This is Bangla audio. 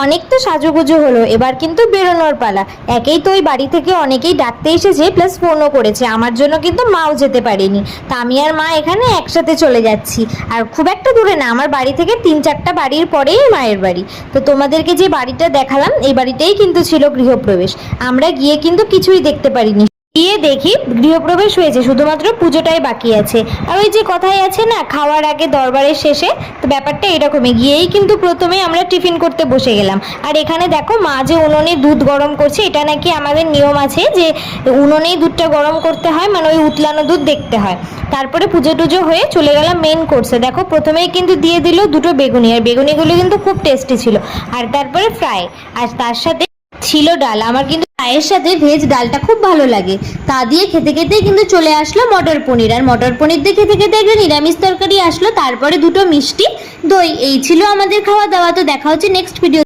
অনেক তো সাজুগুজু হলো, এবার কিন্তু বেরোনোর পালা। একেই তো ওই বাড়ি থেকে অনেকেই ডাকতে এসেছে, প্লাস ফোনও করেছে, আমার জন্য কিন্তু মাও যেতে পারেনি। তা আমি আর মা এখানে একসাথে চলে যাচ্ছি। আর খুব একটা দূরে না, আমার বাড়ি থেকে 3-4টা বাড়ির পরেই মায়ের বাড়ি। তো তোমাদেরকে যে বাড়িটা দেখালাম, এই বাড়িটাই কিন্তু ছিল গৃহপ্রবেশ। আমরা গিয়ে কিন্তু কিছুই দেখতে পারিনি। গিয়ে দেখি গৃহপ্রবেশ হয়েছে, শুধুমাত্র পুজোটাই বাকি আছে। আর ওই যে কথাই আছে না, খাওয়ার আগে দরবারের শেষে, তো ব্যাপারটা এরকমই। গিয়েই কিন্তু প্রথমে আমরা টিফিন করতে বসে গেলাম। আর এখানে দেখো মা যে উনুনে দুধ গরম করছে, এটা নাকি আমাদের নিয়ম আছে যে উনুনেই দুধটা গরম করতে হয়, মানে ওই উতলানো দুধ দেখতে হয়। তারপরে পুজো টুজো হয়ে চলে গেলাম মেন কোর্সে। দেখো প্রথমেই কিন্তু দিয়ে দিল দুটো বেগুনি, আর বেগুনিগুলো কিন্তু খুব টেস্টি ছিল। আর তারপরে ফ্রাই, আর তার সাথে ছিল ডাল। আমার কিন্তু চায়ের সাথে ভেজ ডালটা খুব ভালো লাগে। তা দিয়ে খেতে খেতেই কিন্তু চলে আসলো মটর পনির, আর মটর পনির দিয়ে খেতে খেতে একটা নিরামিষ তরকারি আসলো, তারপরে দুটো মিষ্টি, দই। এই ছিল আমাদের খাওয়া দাওয়া। তো দেখা হচ্ছে নেক্সট ভিডিও।